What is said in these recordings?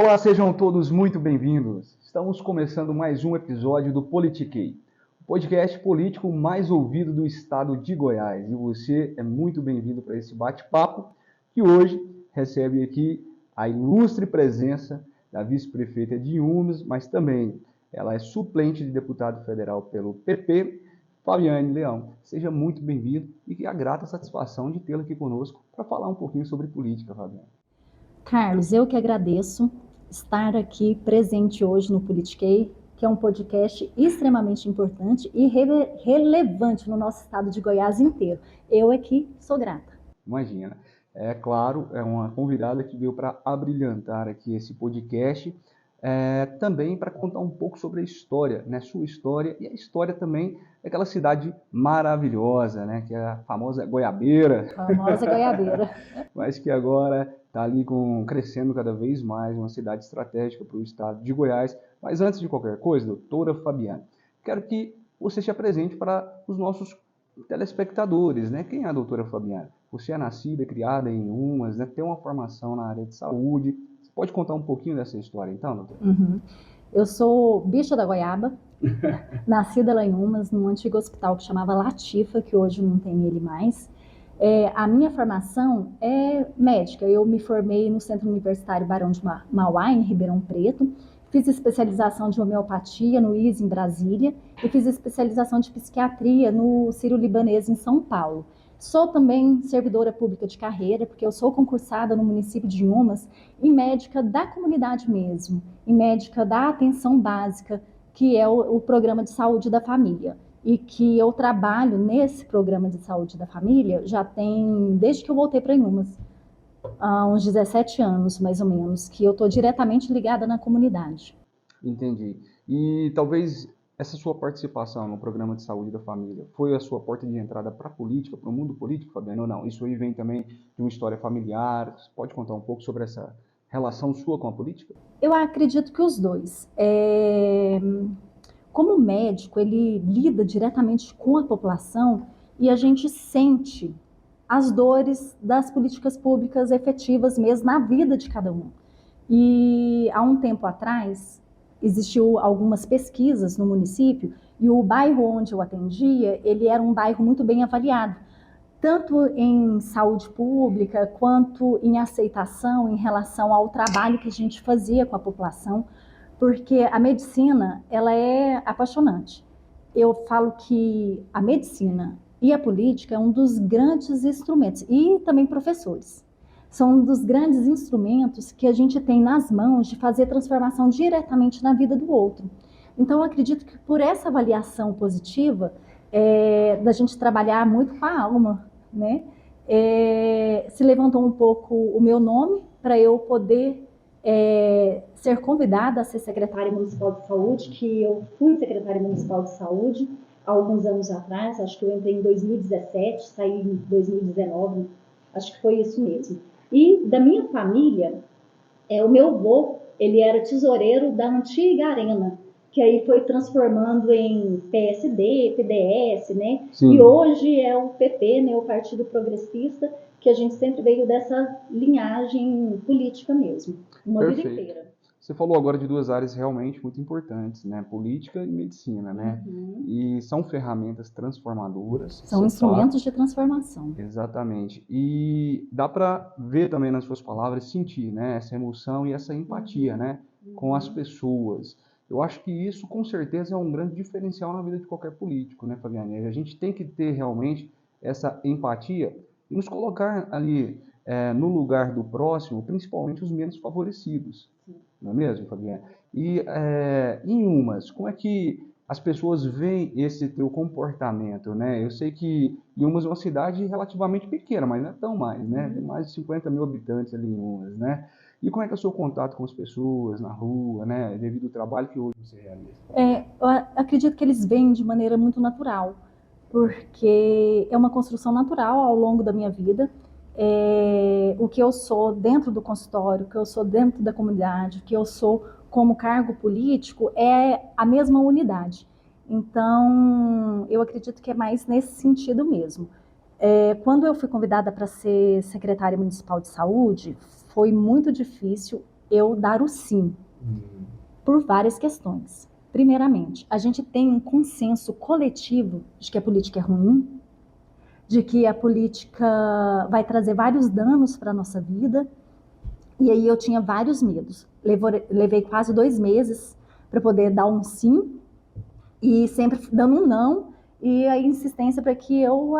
Olá, sejam todos muito bem-vindos. Estamos começando mais um episódio do Politiquei, o podcast político mais ouvido do estado de Goiás. E você é muito bem-vindo para esse bate-papo, que hoje recebe aqui a ilustre presença da vice-prefeita de Inhumas, mas também ela é suplente de deputado federal pelo PP, Fabiane Leão. Seja muito bem-vindo e que a grata satisfação de tê-la aqui conosco para falar um pouquinho sobre política, Fabiane. Carlos, eu que agradeço estar aqui presente hoje no Politiquei, que é um podcast extremamente importante e relevante no nosso estado de Goiás inteiro. Eu aqui sou grata. Imagina. É claro, é uma convidada que veio para abrilhantar aqui esse podcast, também para contar um pouco sobre a história, né? Sua história e a história também daquela cidade maravilhosa, né? Que é a famosa Goiabeira. Famosa Goiabeira. Mas que agora está ali crescendo cada vez mais, uma cidade estratégica para o estado de Goiás. Mas antes de qualquer coisa, doutora Fabiane, quero que você se apresente para os nossos telespectadores, né? Quem é a doutora Fabiane? Você é nascida, criada em Inhumas, né? Tem uma formação na área de saúde. Você pode contar um pouquinho dessa história, então, doutora? Eu sou bicha da Goiaba, nascida lá em Inhumas, num antigo hospital que chamava Latifa, que hoje não tem ele mais. A minha formação é médica. Eu me formei no Centro Universitário Barão de Mauá, em Ribeirão Preto. Fiz especialização de homeopatia no ISE, em Brasília, e fiz especialização de psiquiatria no Sírio-Libanês, em São Paulo. Sou também servidora pública de carreira, porque eu sou concursada no município de Inhumas em médica da comunidade mesmo, em médica da atenção básica, que é o programa de saúde da família. E que eu trabalho nesse programa de saúde da família já tem, desde que eu voltei para Inhumas, há uns 17 anos, mais ou menos, que eu estou diretamente ligada na comunidade. Entendi. E talvez essa sua participação no programa de saúde da família foi a sua porta de entrada para a política, para o mundo político, Fabiano, ou não? Isso aí vem também de uma história familiar. Você pode contar um pouco sobre essa relação sua com a política? Eu acredito que os dois. Como médico, ele lida diretamente com a população e a gente sente as dores das políticas públicas efetivas mesmo na vida de cada um. E há um tempo atrás, existiu algumas pesquisas no município e o bairro onde eu atendia, ele era um bairro muito bem avaliado, tanto em saúde pública quanto em aceitação em relação ao trabalho que a gente fazia com a população, porque a medicina, ela é apaixonante. Eu falo que a medicina e a política é um dos grandes instrumentos, e também professores. São um dos grandes instrumentos que a gente tem nas mãos de fazer transformação diretamente na vida do outro. Então, eu acredito que por essa avaliação positiva, da gente trabalhar muito com a alma, né? Se levantou um pouco o meu nome para eu poder ser convidada a ser secretária municipal de saúde, que eu fui secretária municipal de saúde há alguns anos atrás, acho que eu entrei em 2017, saí em 2019, acho que foi isso mesmo. E da minha família, o meu avô, ele era tesoureiro da antiga Arena, que aí foi transformando em PSD, PDS, né? Sim. E hoje é o PP, né? O Partido Progressista, que a gente sempre veio dessa linhagem política mesmo, uma vida inteira. Você falou agora de duas áreas realmente muito importantes, né? Política e medicina, né? E são ferramentas transformadoras. São instrumentos de transformação. Exatamente. E dá para ver também nas suas palavras, sentir, né? Essa emoção e essa empatia, né? Com as pessoas. Eu acho que isso, com certeza, é um grande diferencial na vida de qualquer político, né, Fabiane? A gente tem que ter realmente essa empatia e nos colocar ali no lugar do próximo, principalmente os menos favorecidos. Não é mesmo, Fabiane? E em Inhumas, como é que as pessoas veem esse teu comportamento, né? Eu sei que Inhumas é uma cidade relativamente pequena, mas não é tão mais, né? Tem mais de 50 mil habitantes ali em Inhumas, né? E como é que é o seu contato com as pessoas na rua, né? Devido ao trabalho que hoje você realiza? Eu acredito que eles veem de maneira muito natural, porque é uma construção natural ao longo da minha vida. O que eu sou dentro do consultório, o que eu sou dentro da comunidade, o que eu sou como cargo político é a mesma unidade. Então, eu acredito que é mais nesse sentido mesmo. Quando eu fui convidada para ser secretária municipal de saúde, foi muito difícil eu dar o sim, por várias questões. Primeiramente, a gente tem um consenso coletivo de que a política é ruim, de que a política vai trazer vários danos para a nossa vida, e aí eu tinha vários medos. Levei quase 2 meses para poder dar um sim, e sempre dando um não, e a insistência para que eu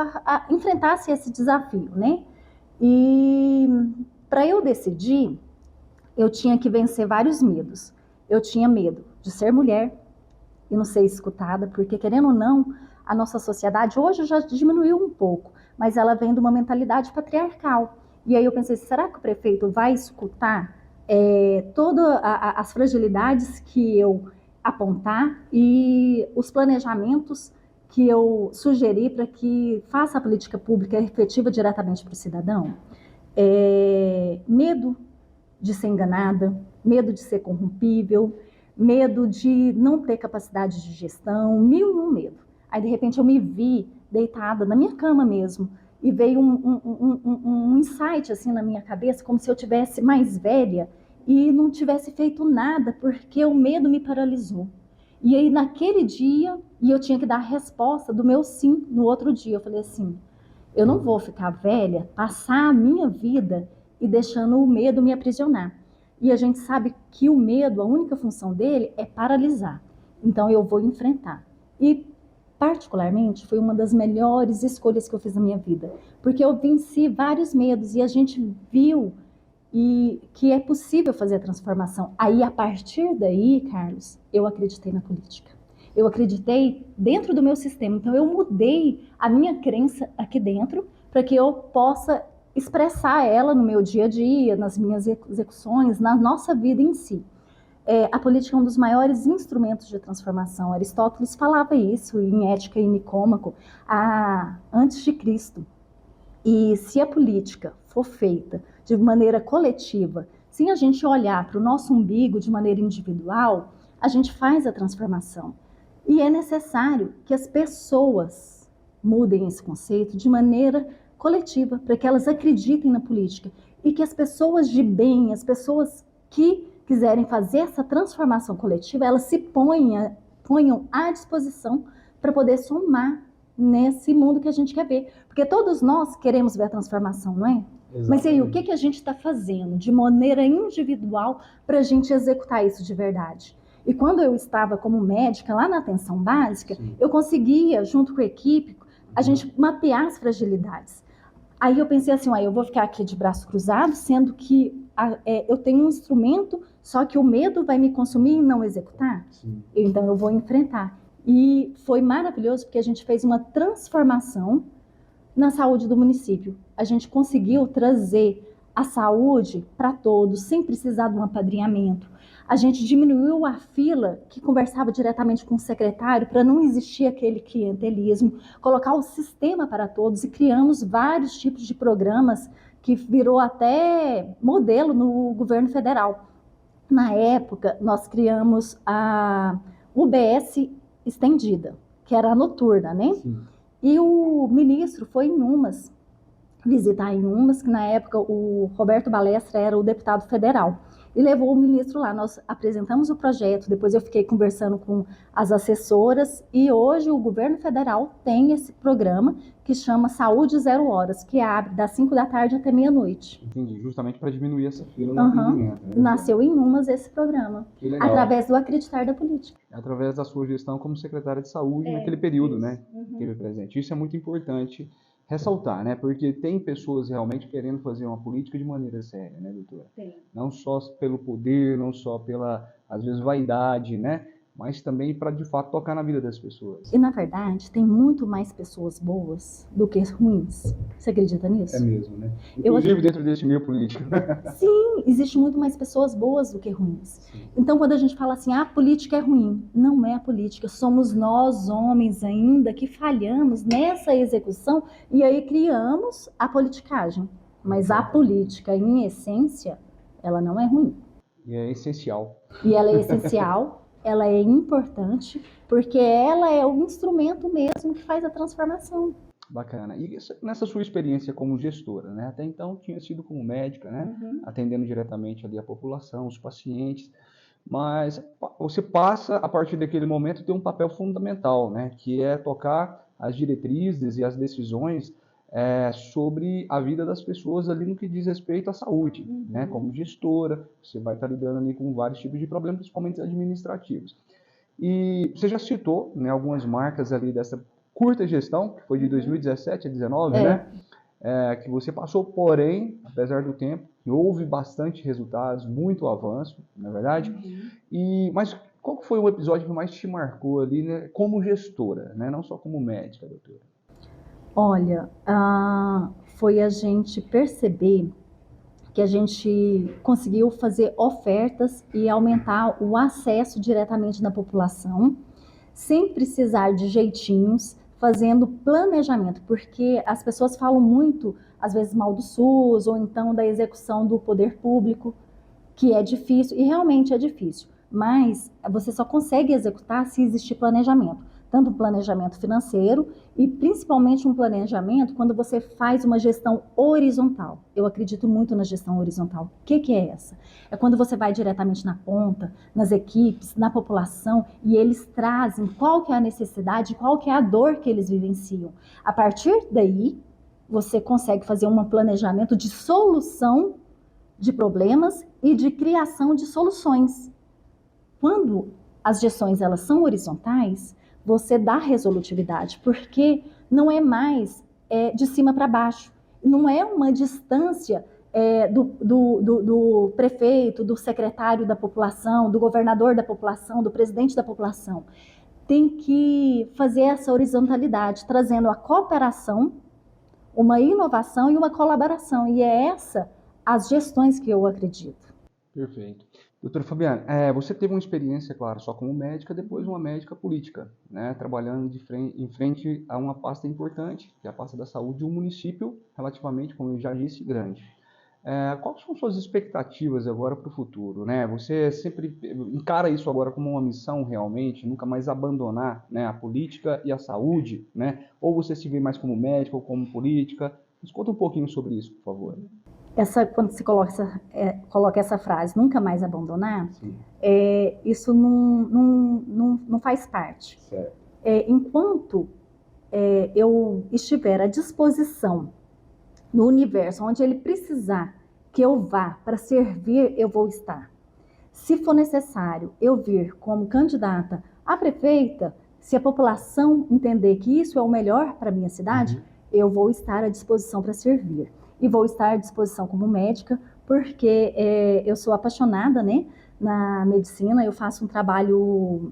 enfrentasse esse desafio, né? E para eu decidir, eu tinha que vencer vários medos. Eu tinha medo de ser mulher e não ser escutada, porque querendo ou não, a nossa sociedade hoje já diminuiu um pouco, mas ela vem de uma mentalidade patriarcal. E aí eu pensei, será que o prefeito vai escutar todas as fragilidades que eu apontar e os planejamentos que eu sugeri para que faça a política pública efetiva diretamente para o cidadão? Medo de ser enganada, medo de ser corrompível, medo de não ter capacidade de gestão, 1001 medo. Aí, de repente, eu me vi deitada na minha cama mesmo, e veio um insight assim na minha cabeça, como se eu tivesse mais velha e não tivesse feito nada, porque o medo me paralisou. E aí, naquele dia, e eu tinha que dar a resposta do meu sim no outro dia, eu falei assim, eu não vou ficar velha, passar a minha vida e deixando o medo me aprisionar. E a gente sabe que o medo, a única função dele é paralisar. Então eu vou enfrentar. E particularmente foi uma das melhores escolhas que eu fiz na minha vida, porque eu venci vários medos e a gente viu que é possível fazer a transformação. Aí a partir daí, Carlos, eu acreditei na política. Eu acreditei dentro do meu sistema. Então eu mudei a minha crença aqui dentro para que eu possa expressar ela no meu dia a dia, nas minhas execuções, na nossa vida em si. A política é um dos maiores instrumentos de transformação. Aristóteles falava isso em Ética e Nicômaco antes de Cristo. E se a política for feita de maneira coletiva, sem a gente olhar para o nosso umbigo de maneira individual, a gente faz a transformação. E é necessário que as pessoas mudem esse conceito de maneira coletiva, para que elas acreditem na política. E que as pessoas de bem, as pessoas que quiserem fazer essa transformação coletiva, elas se ponham à disposição para poder somar nesse mundo que a gente quer ver. Porque todos nós queremos ver a transformação, não é? Exatamente. Mas aí, o que a gente está fazendo de maneira individual para a gente executar isso de verdade? E quando eu estava como médica lá na atenção básica, sim, eu conseguia, junto com a equipe, a gente mapear as fragilidades. Aí eu pensei assim, eu vou ficar aqui de braço cruzado, sendo que eu tenho um instrumento, só que o medo vai me consumir e não executar. Sim. Então eu vou enfrentar. E foi maravilhoso porque a gente fez uma transformação na saúde do município. A gente conseguiu trazer a saúde para todos, sem precisar de um apadrinhamento. A gente diminuiu a fila que conversava diretamente com o secretário para não existir aquele clientelismo, colocar o sistema para todos e criamos vários tipos de programas que virou até modelo no governo federal. Na época, nós criamos a UBS estendida, que era a noturna, né? Sim. E o ministro foi em Umas, visitar em Umas, que na época o Roberto Balestra era o deputado federal, e levou o ministro lá. Nós apresentamos o projeto, depois eu fiquei conversando com as assessoras, e hoje o governo federal tem esse programa que chama Saúde 0 Horas, que abre das 5 da tarde até meia-noite. Entendi, justamente para diminuir essa fila no atendimento. Né? Nasceu em Umas esse programa, através do acreditar da política. Através da sua gestão como secretária de saúde naquele período, isso, né, que teve presente. Isso é muito importante ressaltar, né? Porque tem pessoas realmente querendo fazer uma política de maneira séria, né, doutora? Sim. Não só pelo poder, não só pela, às vezes, vaidade, né? Mas também para, de fato, tocar na vida das pessoas. E, na verdade, tem muito mais pessoas boas do que ruins. Você acredita nisso? É mesmo, né? Inclusive dentro desse meio político. Sim, existe muito mais pessoas boas do que ruins. Sim. Então, quando a gente fala assim, a política é ruim, não é a política. Somos nós, homens, ainda, que falhamos nessa execução e aí criamos a politicagem. Mas a política, em essência, ela não é ruim. E é essencial. E ela é essencial. Ela é importante, porque ela é o instrumento mesmo que faz a transformação. Bacana. E nessa sua experiência como gestora, né? Até então tinha sido como médica, né? Atendendo diretamente ali a população, os pacientes. Mas você passa, a partir daquele momento, a ter um papel fundamental, né? Que é tocar as diretrizes e as decisões sobre a vida das pessoas ali no que diz respeito à saúde, né? Como gestora, você vai estar lidando ali com vários tipos de problemas, principalmente administrativos. E você já citou, né, algumas marcas ali dessa curta gestão, que foi de 2017 a 2019, né? Que você passou, porém, apesar do tempo, houve bastante resultados, muito avanço, na verdade. Mas qual que foi o episódio que mais te marcou ali, né, como gestora, né? Não só como médica, doutora? Olha, foi a gente perceber que a gente conseguiu fazer ofertas e aumentar o acesso diretamente da população, sem precisar de jeitinhos, fazendo planejamento, porque as pessoas falam muito, às vezes, mal do SUS, ou então da execução do poder público, que é difícil, e realmente é difícil, mas você só consegue executar se existir planejamento, tanto um planejamento financeiro e principalmente um planejamento quando você faz uma gestão horizontal. Eu acredito muito na gestão horizontal. O que é essa? É quando você vai diretamente na ponta, nas equipes, na população, e eles trazem qual que é a necessidade, qual que é a dor que eles vivenciam. A partir daí, você consegue fazer um planejamento de solução de problemas e de criação de soluções. Quando as gestões elas são horizontais, você dá resolutividade, porque não é mais de cima para baixo, não é uma distância do prefeito, do secretário da população, do governador da população, do presidente da população. Tem que fazer essa horizontalidade, trazendo a cooperação, uma inovação e uma colaboração, e é essa as gestões que eu acredito. Perfeito. Doutora Fabiana, você teve uma experiência, claro, só como médica, depois uma médica política, né, trabalhando em frente a uma pasta importante, que é a pasta da saúde de um município relativamente, como eu já disse, grande. Quais são suas expectativas agora para o futuro, né? Você sempre encara isso agora como uma missão realmente, nunca mais abandonar, né, a política e a saúde, né? Ou você se vê mais como médica ou como política? Nos conta um pouquinho sobre isso, por favor. Quando se coloca essa frase, nunca mais abandonar, isso não faz parte. Certo. Enquanto eu estiver à disposição no universo, onde ele precisar que eu vá para servir, eu vou estar. Se for necessário eu vir como candidata a prefeita, se a população entender que isso é o melhor para a minha cidade, eu vou estar à disposição para servir. E vou estar à disposição como médica, porque eu sou apaixonada, né, na medicina. Eu faço um trabalho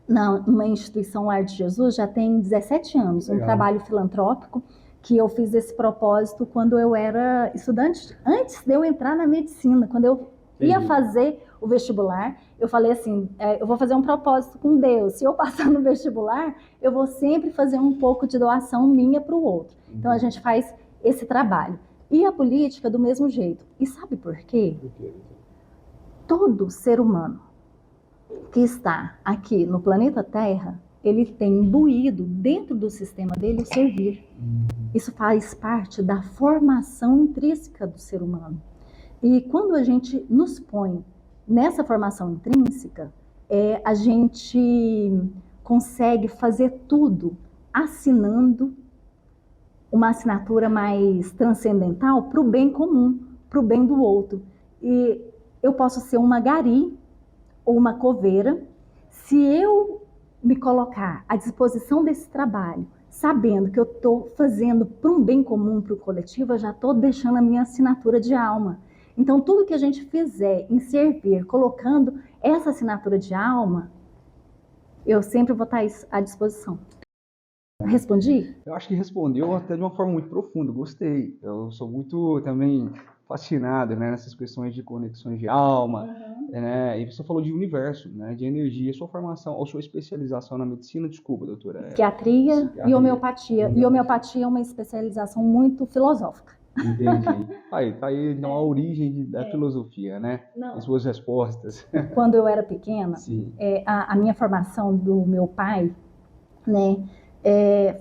numa instituição Lar de Jesus, já tem 17 anos, Legal. Um trabalho filantrópico, que eu fiz esse propósito quando eu era estudante, antes de eu entrar na medicina, quando eu ia fazer o vestibular, eu falei assim, eu vou fazer um propósito com Deus, se eu passar no vestibular, eu vou sempre fazer um pouco de doação minha para o outro. Então a gente faz esse trabalho. E a política do mesmo jeito. E sabe por quê? Todo ser humano que está aqui no planeta Terra, ele tem imbuído dentro do sistema dele o servir. Isso faz parte da formação intrínseca do ser humano. E quando a gente nos põe nessa formação intrínseca, a gente consegue fazer tudo assinando uma assinatura mais transcendental para o bem comum, para o bem do outro. E eu posso ser uma gari ou uma coveira, se eu me colocar à disposição desse trabalho, sabendo que eu estou fazendo para um bem comum, para o coletivo, eu já estou deixando a minha assinatura de alma. Então, tudo que a gente fizer em servir, colocando essa assinatura de alma, eu sempre vou estar à disposição. Respondi? Eu acho que respondeu até de uma forma muito profunda, gostei. Eu sou muito também fascinado, né, nessas questões de conexões de alma, né, e você falou de universo, né, de energia. Sua formação ou sua especialização na medicina, desculpa, doutora? Psiquiatria e homeopatia. E homeopatia é uma especialização muito filosófica. Entendi. Tá aí então a origem da filosofia, né? Não. As suas respostas. Quando eu era pequena, Sim. A minha formação do meu pai, né,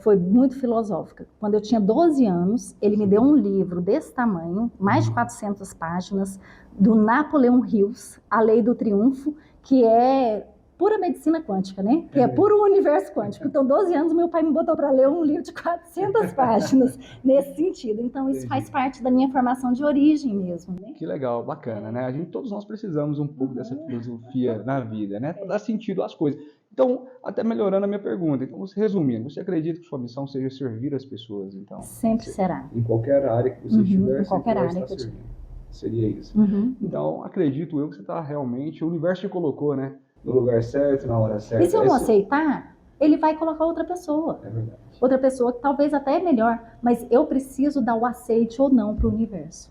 Foi muito filosófica. Quando eu tinha 12 anos, ele me deu um livro desse tamanho, mais de 400 páginas, do Napoleon Hills, A Lei do Triunfo, que é pura medicina quântica, né? Que é puro universo quântico. Então, 12 anos, meu pai me botou para ler um livro de 400 páginas nesse sentido. Então, isso faz parte da minha formação de origem mesmo, né? Que legal, bacana, né? Todos nós precisamos um pouco dessa filosofia na vida, né? Para dar sentido às coisas. Então, até melhorando a minha pergunta, então, resumindo, você acredita que sua missão seja servir as pessoas, então? Sempre será. Em qualquer área que você estiver, em qualquer vai área estar que eu servindo. Seria isso. Uhum. Então, acredito eu que você está realmente, o universo te colocou, né? No lugar certo, na hora certa. E se eu não aceitar, ele vai colocar outra pessoa. É verdade. Outra pessoa que talvez até é melhor, mas eu preciso dar o aceite ou não para o universo.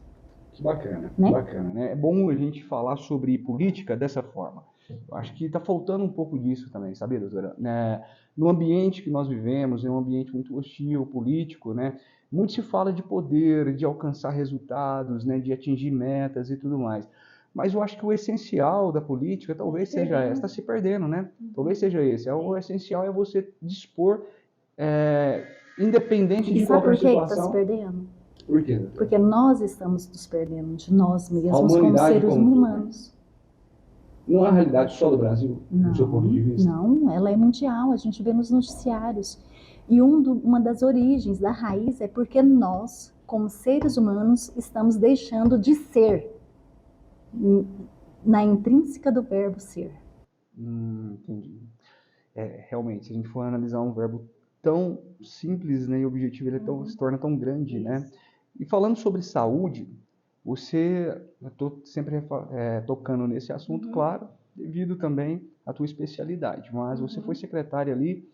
Que bacana, né? Bacana, né? É bom a gente falar sobre política dessa forma. Eu acho que está faltando um pouco disso também, sabe, doutora? No ambiente que nós vivemos, é um ambiente muito hostil, político, né? Muito se fala de poder, de alcançar resultados, né? De atingir metas e tudo mais. Mas eu acho que o essencial da política talvez seja essa, está se perdendo, né? Talvez seja esse. O essencial é você dispor, independente de qualquer situação. E sabe por que está se perdendo? Por quê? Porque nós estamos nos perdendo de nós mesmos como seres humanos. Não é a realidade só do Brasil, do seu ponto de vista? Não, ela é mundial, a gente vê nos noticiários. E uma das origens, da raiz, é porque nós, como seres humanos, estamos deixando de ser na intrínseca do verbo ser. Entendi. Realmente, se a gente for analisar um verbo tão simples, né, e objetivo, ele se torna tão grande, né? E falando sobre saúde, eu estou sempre tocando nesse assunto, claro, devido também à tua especialidade, mas você foi secretária ali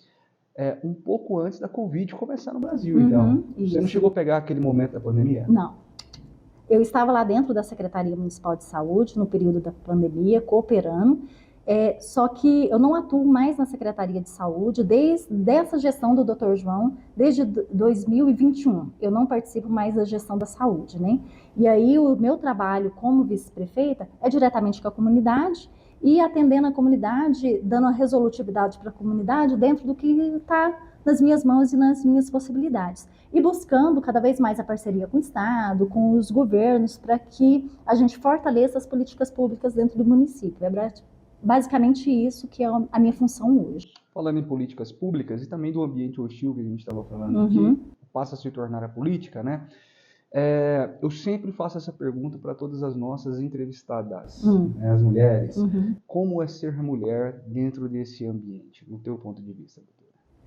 um pouco antes da Covid começar no Brasil, então. Você não chegou a pegar aquele momento da pandemia? Não. Eu estava lá dentro da Secretaria Municipal de Saúde, no período da pandemia, cooperando, só que eu não atuo mais na Secretaria de Saúde desde essa gestão do Dr. João, desde 2021. Eu não participo mais da gestão da saúde, né? E aí o meu trabalho como vice-prefeita é diretamente com a comunidade e atendendo a comunidade, dando a resolutividade para a comunidade dentro do que está nas minhas mãos e nas minhas possibilidades. E buscando cada vez mais a parceria com o Estado, com os governos, para que a gente fortaleça as políticas públicas dentro do município. Basicamente isso que é a minha função hoje. Falando em políticas públicas e também do ambiente hostil que a gente estava falando aqui, passa a se tornar a política, né? Eu sempre faço essa pergunta para todas as nossas entrevistadas, né, as mulheres. Como é ser mulher dentro desse ambiente, no teu ponto de vista, doutora?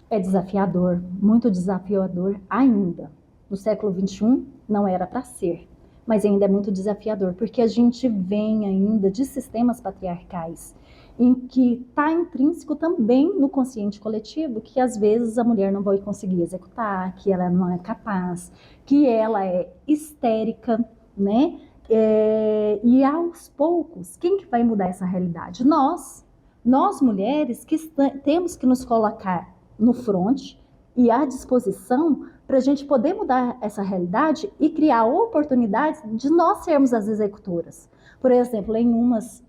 É desafiador, muito desafiador ainda. No século XXI não era para ser, mas ainda é muito desafiador, porque a gente vem ainda de sistemas patriarcais, em que está intrínseco também no consciente coletivo que às vezes a mulher não vai conseguir executar, que ela não é capaz, que ela é histérica, né? E aos poucos, quem que vai mudar essa realidade? Nós mulheres que temos que nos colocar no front e à disposição para a gente poder mudar essa realidade e criar oportunidades de nós sermos as executoras. Por exemplo, em umas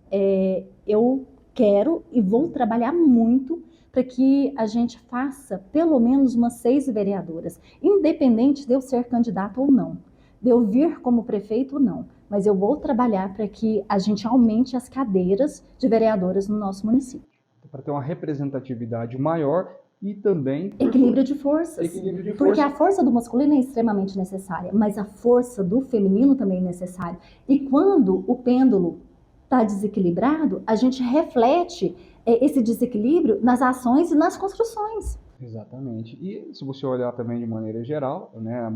eu quero e vou trabalhar muito para que a gente faça pelo menos umas 6 vereadoras, independente de eu ser candidata ou não, de eu vir como prefeito ou não, mas eu vou trabalhar para que a gente aumente as cadeiras de vereadoras no nosso município. Para ter uma representatividade maior e também equilíbrio de forças. Porque a força do masculino é extremamente necessária, mas a força do feminino também é necessária. E quando o pêndulo está desequilibrado, a gente reflete esse desequilíbrio nas ações e nas construções. Exatamente. E se você olhar também de maneira geral, né,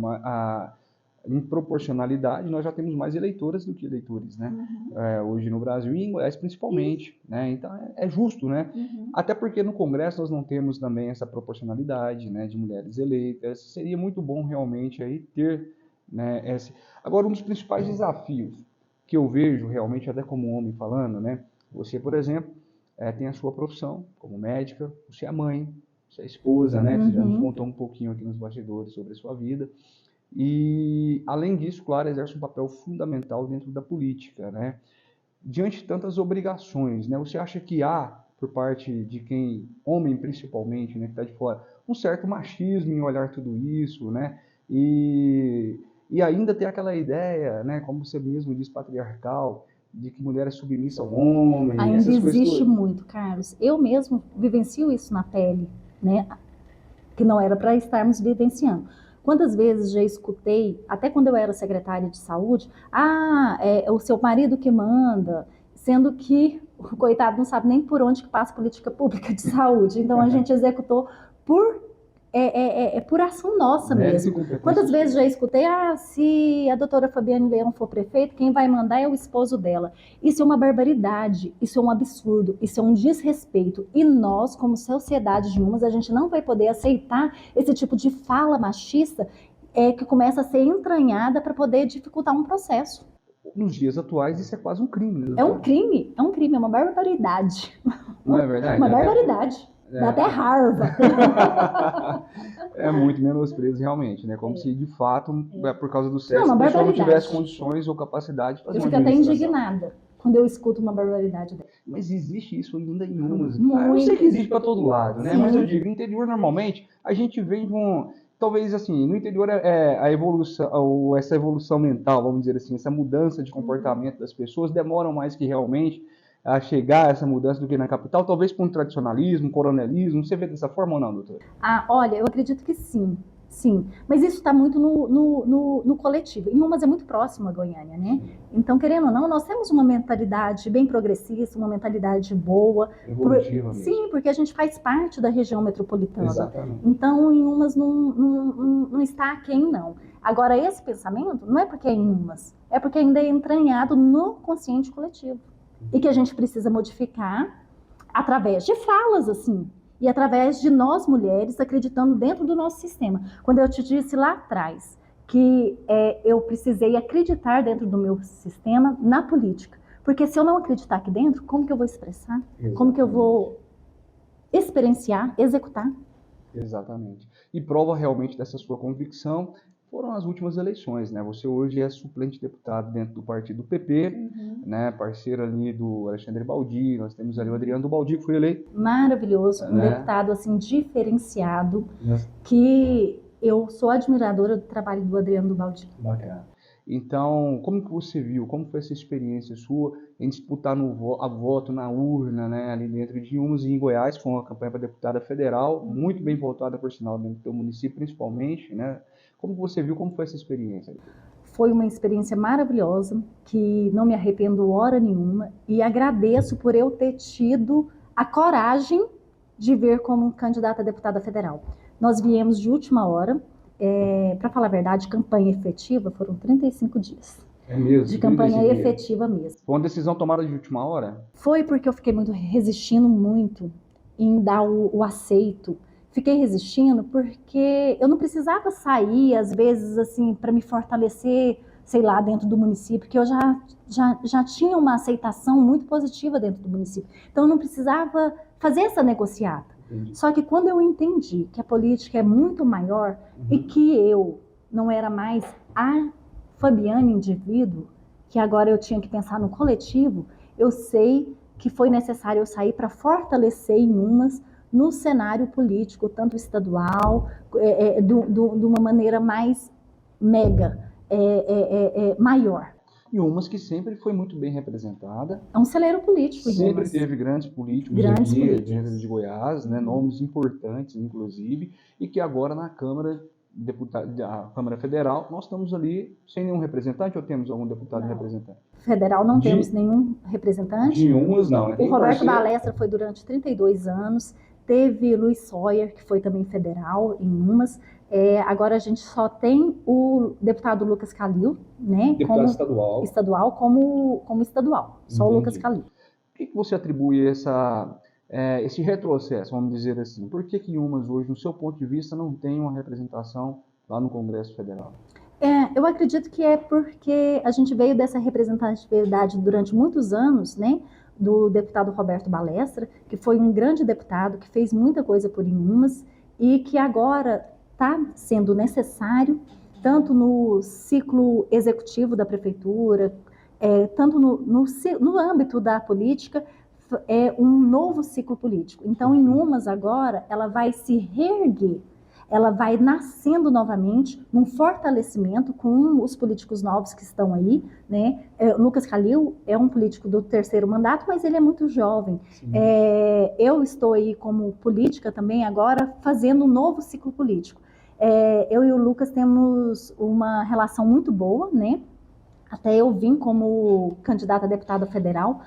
em proporcionalidade, nós já temos mais eleitoras do que eleitores, né? Hoje no Brasil e em Goiás principalmente, né? Então é justo, né? Até porque no Congresso nós não temos também essa proporcionalidade, né, de mulheres eleitas. Seria muito bom realmente aí ter, né, Agora, um dos principais desafios que eu vejo realmente, até como homem falando, né? Você, por exemplo, tem a sua profissão como médica, você é mãe, você é esposa, né? Você já nos contou um pouquinho aqui nos bastidores sobre a sua vida. E, além disso, claro, exerce um papel fundamental dentro da política, né? Diante de tantas obrigações, né? Você acha que há, por parte de quem, homem principalmente, né, que está de fora, um certo machismo em olhar tudo isso, né? E ainda tem aquela ideia, né, como você mesmo diz, patriarcal, de que mulher é submissa ao homem, Ainda essas coisas existe todas. muito, Carlos. Eu mesmo vivencio isso na pele, né? Que não era para estarmos vivenciando. Quantas vezes já escutei, até quando eu era secretária de saúde, é o seu marido que manda, sendo que o coitado não sabe nem por onde que passa a política pública de saúde. Então a gente executou por por ação nossa Mérito e mesmo. competência Quantas vezes sua. já escutei, se a doutora Fabiane Leão for prefeito, quem vai mandar é o esposo dela. Isso é uma barbaridade, isso é um absurdo, isso é um desrespeito. E nós, como sociedade de Umas, a gente não vai poder aceitar esse tipo de fala machista que começa a ser entranhada para poder dificultar um processo. Nos dias atuais, isso é quase um crime, né, doutor? É um crime, é uma barbaridade. Não é verdade? Uma barbaridade. Dá até raiva. É muito menosprezo, realmente, né? Como se, de fato, por causa do sexo, Não, a uma pessoa não barbaridade. tivesse condições ou capacidade de fazer Eu uma fico até administração. indignada quando eu escuto uma barbaridade dessa. Mas existe isso ainda em Umas. Muito. Eu sei que existe para todo lado, né? Sim. Mas eu digo, no interior, normalmente, a gente vem de um... Talvez, assim, no interior a evolução, ou essa evolução mental, vamos dizer assim, essa mudança de comportamento das pessoas demoram mais que realmente a chegar a essa mudança do que na capital, talvez por um tradicionalismo, coronelismo. Você vê dessa forma ou não, doutor? Olha, eu acredito que sim. Sim, mas isso está muito no coletivo. Em Umas é muito próximo a Goiânia, né? Então, querendo ou não, nós temos uma mentalidade bem progressista, uma mentalidade boa. Evolutiva mesmo. Sim, porque a gente faz parte da região metropolitana. Exatamente. Então, em Umas não está aquém, não. Agora, esse pensamento não é porque é em Umas, é porque ainda é entranhado no consciente coletivo. E que a gente precisa modificar através de falas, assim, e através de nós mulheres acreditando dentro do nosso sistema. Quando eu te disse lá atrás que eu precisei acreditar dentro do meu sistema na política, porque se eu não acreditar aqui dentro, como que eu vou expressar? Exatamente. Como que eu vou experienciar, executar? Exatamente. E prova realmente dessa sua convicção foram as últimas eleições, né? Você hoje é suplente deputado dentro do partido PP, né? Parceiro ali do Alexandre Baldi, nós temos ali o Adriano do Baldi, que foi eleito. Maravilhoso, um deputado assim diferenciado, que eu sou admiradora do trabalho do Adriano do Baldi. Bacana. Então, como que você viu, como foi essa experiência sua em disputar a voto na urna, né, ali dentro de Umas e em Goiás, com a campanha para deputada federal, muito bem votada, por sinal, dentro do teu município, principalmente, né? Como você viu, como foi essa experiência? Foi uma experiência maravilhosa, que não me arrependo hora nenhuma, e agradeço por eu ter tido a coragem de vir como candidata a deputada federal. Nós viemos de última hora, para falar a verdade, campanha efetiva foram 35 dias. É mesmo? De campanha efetiva mesmo. Foi uma decisão tomada de última hora? Foi porque eu fiquei resistindo muito em dar o aceito. Fiquei resistindo porque eu não precisava sair, às vezes, assim, para me fortalecer, sei lá, dentro do município, porque eu já tinha uma aceitação muito positiva dentro do município. Então, eu não precisava fazer essa negociata. Entendi. Só que quando eu entendi que a política é muito maior e que eu não era mais a Fabiane indivíduo, que agora eu tinha que pensar no coletivo, eu sei que foi necessário eu sair para fortalecer em Umas no cenário político, tanto estadual, de uma maneira mais maior. E Umas que sempre foi muito bem representada. É um celeiro político. Sempre teve grandes políticos aqui, dentro de Goiás, né, nomes importantes, inclusive, e que agora na Câmara a Câmara Federal, nós estamos ali sem nenhum representante ou temos algum deputado representante? Federal não temos nenhum representante. De Umas não, né? O Roberto Balestra foi durante 32 anos, teve Luiz Sawyer, que foi também federal em Umas. Agora a gente só tem o deputado Lucas Calil, né? Deputado estadual. Estadual como estadual, só o Lucas Calil. Por que você atribui esse retrocesso, vamos dizer assim? Por que Umas hoje, no seu ponto de vista, não tem uma representação lá no Congresso Federal? Eu acredito que é porque a gente veio dessa representatividade durante muitos anos, né? Do deputado Roberto Balestra, que foi um grande deputado, que fez muita coisa por Umas e que agora está sendo necessário, tanto no ciclo executivo da prefeitura, tanto no âmbito da política, um novo ciclo político. Então, em Umas agora, ela vai se reerguer, ela vai nascendo novamente num fortalecimento com os políticos novos que estão aí, né? Lucas Calil é um político do 3º mandato, mas ele é muito jovem. Eu estou aí como política também agora fazendo um novo ciclo político. Eu e o Lucas temos uma relação muito boa, né? Até eu vim como candidata a deputada federal,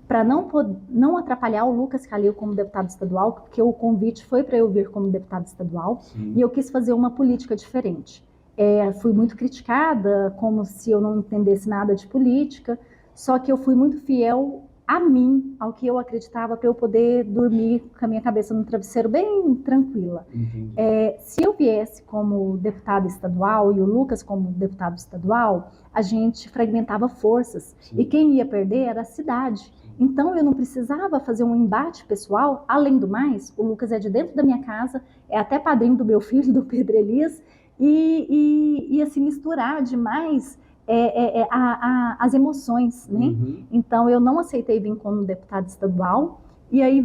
para não atrapalhar o Lucas Calil como deputado estadual, porque o convite foi para eu vir como deputada estadual, e eu quis fazer uma política diferente. Fui muito criticada, como se eu não entendesse nada de política, só que eu fui muito fiel a mim, ao que eu acreditava, para eu poder dormir com a minha cabeça no travesseiro bem tranquila. Se eu viesse como deputada estadual e o Lucas como deputado estadual, a gente fragmentava forças. E quem ia perder era a cidade. Então eu não precisava fazer um embate pessoal. Além do mais, o Lucas é de dentro da minha casa, é até padrinho do meu filho, do Pedro Elias, e ia se misturar demais as emoções, né? Então eu não aceitei vir como deputada estadual, e aí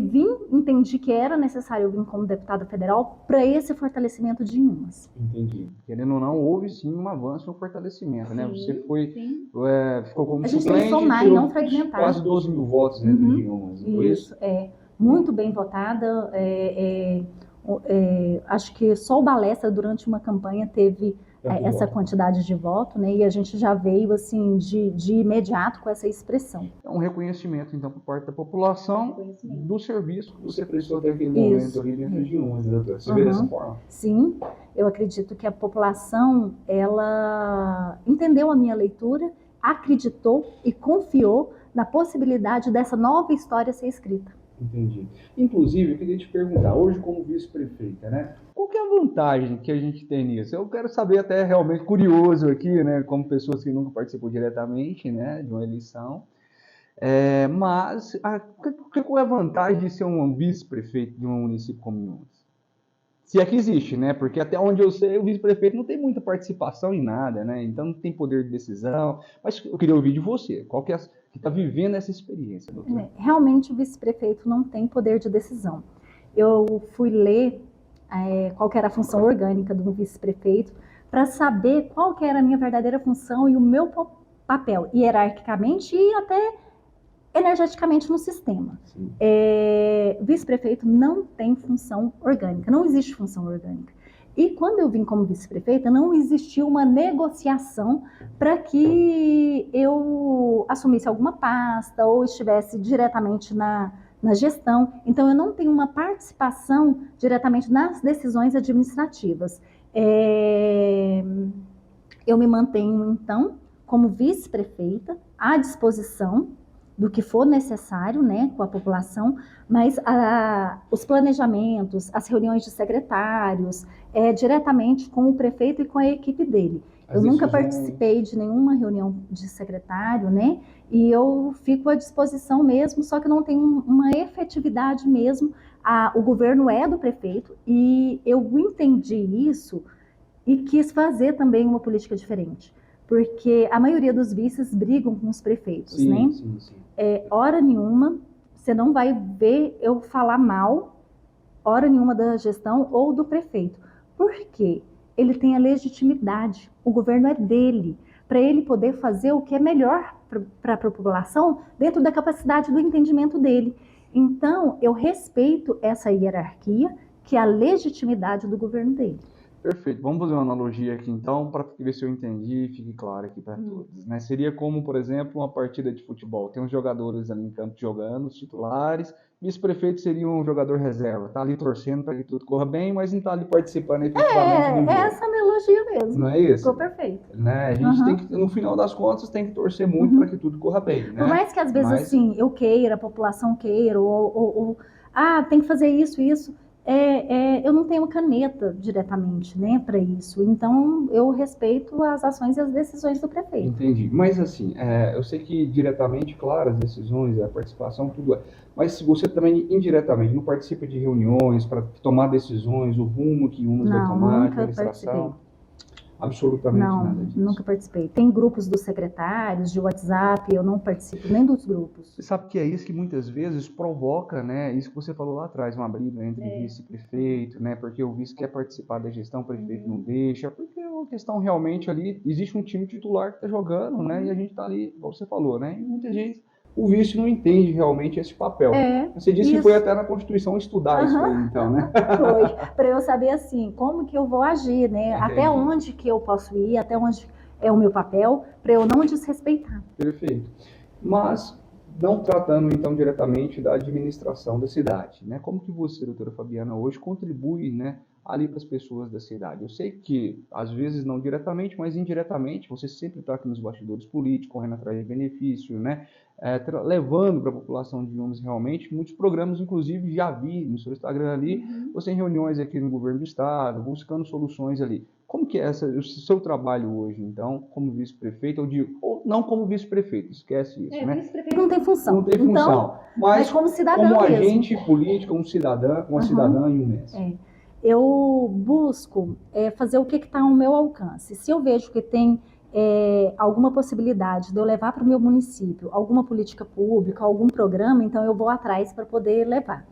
entendi que era necessário vir como deputada federal para esse fortalecimento de Umas. Entendi. Querendo ou não, houve sim um avanço no fortalecimento, né? Você ficou como a gente suplente, tem que somar e não fragmentar. Quase 12 mil votos dentro de Umas. Isso, muito bem votada. Acho que só o Balestra durante uma campanha teve essa quantidade de voto, né? E a gente já veio assim de imediato com essa expressão. É um reconhecimento, então, por parte da população do serviço que você prestou até aquele momento ali dentro de Umas, doutora. Você vê dessa forma? Sim, eu acredito que a população, ela entendeu a minha leitura, acreditou e confiou na possibilidade dessa nova história ser escrita. Entendi. Inclusive, eu queria te perguntar, hoje como vice-prefeita, né? Qual que é a vantagem que a gente tem nisso? Eu quero saber, até realmente curioso aqui, né? Como pessoas que nunca participou diretamente, né? De uma eleição. Mas, qual é a vantagem de ser um vice-prefeito de um município como Umas? Se é que existe, né? Porque até onde eu sei, o vice-prefeito não tem muita participação em nada, né? Então não tem poder de decisão. Mas eu queria ouvir de você. Qual que está vivendo essa experiência, doutora? Realmente o vice-prefeito não tem poder de decisão. Eu fui ler qual que era a função orgânica do vice-prefeito para saber qual que era a minha verdadeira função e o meu papel, hierarquicamente e até energeticamente no sistema. Vice-prefeito não tem função orgânica, não existe função orgânica. E quando eu vim como vice-prefeita, não existiu uma negociação para que eu assumisse alguma pasta ou estivesse diretamente na gestão. Então, eu não tenho uma participação diretamente nas decisões administrativas. Eu me mantenho, então, como vice-prefeita, à disposição do que for necessário, né, com a população, mas os planejamentos, as reuniões de secretários, diretamente com o prefeito e com a equipe dele. Eu nunca participei de nenhuma reunião de secretário, né, e eu fico à disposição mesmo, só que não tem uma efetividade mesmo. O governo é do prefeito e eu entendi isso e quis fazer também uma política diferente. Porque a maioria dos vices brigam com os prefeitos, né? Sim. Hora nenhuma, você não vai ver eu falar mal, hora nenhuma da gestão ou do prefeito. Por quê? Ele tem a legitimidade, o governo é dele, para ele poder fazer o que é melhor para a população dentro da capacidade do entendimento dele. Então, eu respeito essa hierarquia, que é a legitimidade do governo dele. Perfeito. Vamos fazer uma analogia aqui, então, para ver se eu entendi e fique claro aqui para todos, né? Seria como, por exemplo, uma partida de futebol. Tem os jogadores ali em campo jogando, os titulares. Vice-prefeito seria um jogador reserva. Está ali torcendo para que tudo corra bem, mas não está ali participando efetivamente do jogo. Essa analogia mesmo. Não é isso? Ficou perfeito. Né? A gente tem que, no final das contas, tem que torcer muito para que tudo corra bem, né? Por mais que às vezes, assim, eu queira, a população queira, tem que fazer isso. Eu não tenho caneta diretamente, né, para isso. Então, eu respeito as ações e as decisões do prefeito. Entendi. Mas, assim, eu sei que diretamente, claro, as decisões, a participação, tudo é. Mas se você também, indiretamente, não participa de reuniões para tomar decisões, o rumo que Umas vai tomar, a administração? Absolutamente Não, nada disso. nunca participei. Tem grupos dos secretários, de WhatsApp, eu não participo nem dos grupos. Você sabe que é isso que muitas vezes provoca, né? Isso que você falou lá atrás, uma briga entre vice-prefeito, né? Porque o vice quer participar da gestão, o prefeito não deixa, porque é uma questão realmente ali, existe um time titular que está jogando, né? E a gente está ali, como você falou, né? E muita gente, o vice não entende realmente esse papel. Você disse que foi até na Constituição estudar isso aí, então, né? Foi, para eu saber assim, como que eu vou agir, né? Entendi. Até onde que eu posso ir, até onde é o meu papel, para eu não desrespeitar. Perfeito. Mas, não tratando então diretamente da administração da cidade, né? Como que você, doutora Fabiana, hoje contribui, né, ali para as pessoas da cidade? Eu sei que, às vezes, não diretamente, mas indiretamente, você sempre está aqui nos bastidores políticos, correndo atrás de benefício, né? Levando para a população de Inhamas realmente muitos programas, inclusive já vi no seu Instagram ali, você em reuniões aqui no governo do estado, buscando soluções ali. Como que é o seu trabalho hoje, então, como vice-prefeito, ou não como vice-prefeito, esquece isso, né? Vice-prefeito não tem função. Não tem função, então, mas como cidadã como mesmo. agente político, uma cidadã em um mês. Eu busco fazer o que está ao meu alcance. Se eu vejo que tem alguma possibilidade de eu levar para o meu município alguma política pública, algum programa, então eu vou atrás para poder levar.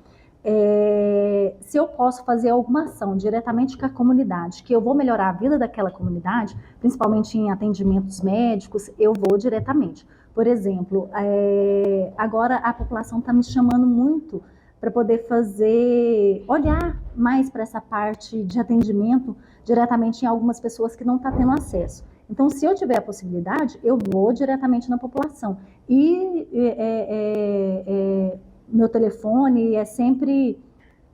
Se eu posso fazer alguma ação diretamente com a comunidade, que eu vou melhorar a vida daquela comunidade, principalmente em atendimentos médicos, eu vou diretamente. Por exemplo, agora a população está me chamando muito para poder olhar mais para essa parte de atendimento diretamente em algumas pessoas que não estão tendo acesso. Então, se eu tiver a possibilidade, eu vou diretamente na população. E meu telefone é sempre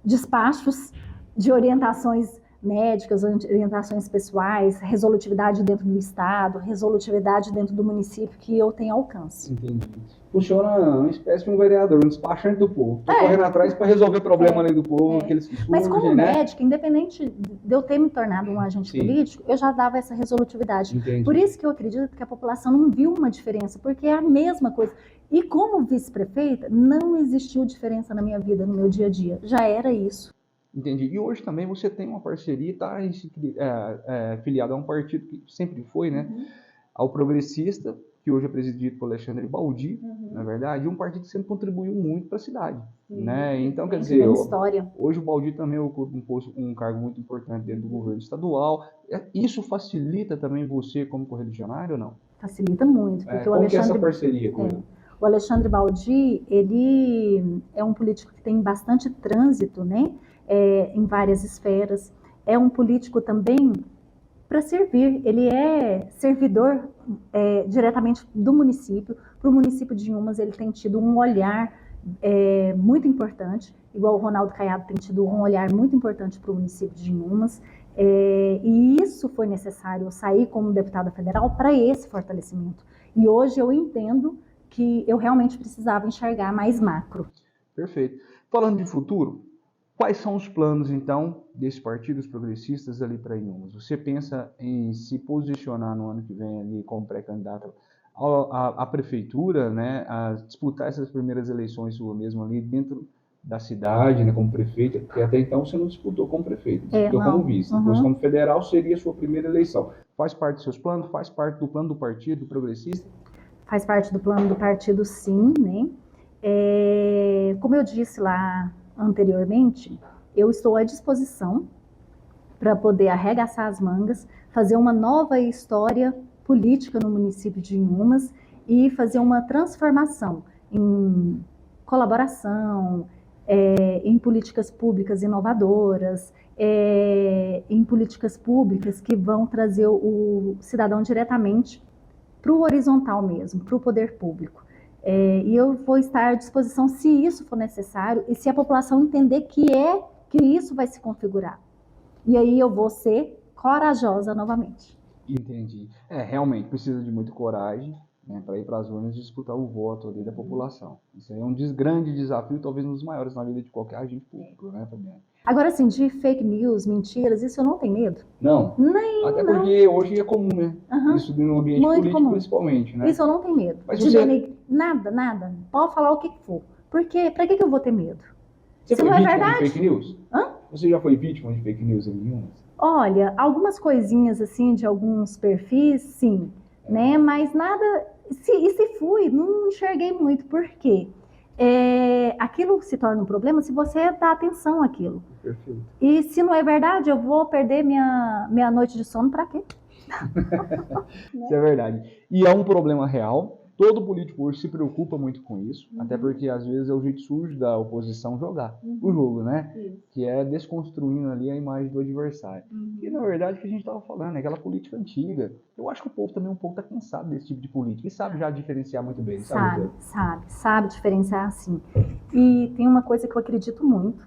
despachos de orientações médicas, orientações pessoais, resolutividade dentro do estado, resolutividade dentro do município que eu tenho alcance. Entendi. Funciona uma espécie de um vereador, um despachante do povo. Estou correndo atrás para resolver problema ali do povo, aqueles que surgem, mas como né? médica, independente de eu ter me tornado um agente político, eu já dava essa resolutividade. Entendi. Por isso que eu acredito que a população não viu uma diferença, porque é a mesma coisa. E como vice-prefeita, não existiu diferença na minha vida, no meu dia a dia. Já era isso. Entendi. E hoje também você tem uma parceria, está filiado a um partido que sempre foi, né? Ao Progressista, que hoje é presidido por Alexandre Baldi, na verdade, um partido que sempre contribuiu muito para a cidade, né? Então, quer dizer, hoje o Baldi também ocupa um cargo muito importante dentro do governo estadual. Isso facilita também você como correligionário ou não? Facilita muito. Porque como que é essa parceria com ele? O Alexandre Baldi, ele é um político que tem bastante trânsito, né? Em várias esferas. É um político também para servir. Ele é servidor diretamente do município. Para o município de Inhamas, ele tem tido um olhar muito importante, igual o Ronaldo Caiado tem tido um olhar muito importante para o município de Inhamas. E isso foi necessário, eu sair como deputada federal para esse fortalecimento. E hoje eu entendo que eu realmente precisava enxergar mais macro. Perfeito. Falando de futuro, quais são os planos, então, desses partidos progressistas ali para Inhamas? Você pensa em se posicionar no ano que vem ali como pré-candidata à prefeitura, né, a disputar essas primeiras eleições sua mesmo ali dentro da cidade, né, como prefeita, porque até então você não disputou como prefeita, disputou como vice. Depois, como federal, seria a sua primeira eleição. Faz parte dos seus planos? Faz parte do plano do partido progressista? Faz parte do plano do partido, sim, né? Como eu disse lá anteriormente, eu estou à disposição para poder arregaçar as mangas, fazer uma nova história política no município de Inhamas e fazer uma transformação em colaboração, em políticas públicas inovadoras, em políticas públicas que vão trazer o cidadão diretamente para o horizontal mesmo, para o poder público. E eu vou estar à disposição se isso for necessário e se a população entender que isso vai se configurar. E aí eu vou ser corajosa novamente. Entendi. Realmente precisa de muita coragem, né, para ir para as urnas e disputar o voto ali da população. Isso aí é um grande desafio, talvez um dos maiores na vida de qualquer agente público, né, Fabiana? Agora, assim, de fake news, mentiras, isso eu não tenho medo. Não? Até porque hoje é comum, né? Isso no ambiente muito político, comum. Principalmente, né? Isso eu não tenho medo. Mas Nada. Pode falar o que for. Porque, pra que eu vou ter medo? Você Se foi não é vítima verdade? de fake news? Você já foi vítima de fake news em Inhamas? Olha, algumas coisinhas assim de alguns perfis, sim, né? Mas nada. Se fui, não enxerguei muito. Por quê? Aquilo se torna um problema se você dá atenção àquilo. Perfeito. E se não é verdade, eu vou perder minha noite de sono para quê? Isso é verdade. E é um problema real. Todo político hoje se preocupa muito com isso, até porque às vezes é o jeito sujo da oposição jogar o jogo, né? Que é desconstruindo ali a imagem do adversário. Que na verdade que a gente estava falando, é aquela política antiga. Eu acho que o povo também um pouco está cansado desse tipo de política e sabe já diferenciar muito bem, sabe? Sabe diferenciar assim. E tem uma coisa que eu acredito muito: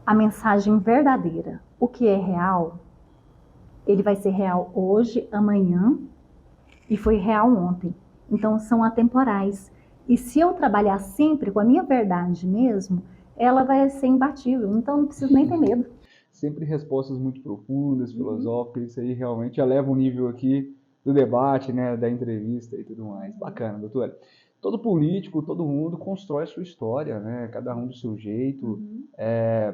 a mensagem verdadeira. O que é real, ele vai ser real hoje, amanhã, e foi real ontem. Então são atemporais. E se eu trabalhar sempre com a minha verdade mesmo, ela vai ser imbatível. Então não preciso nem ter medo. Sempre respostas muito profundas, filosóficas, isso aí realmente eleva o nível aqui do debate, né, da entrevista e tudo mais. Bacana, doutora. Todo político, todo mundo constrói a sua história, né, cada um do seu jeito.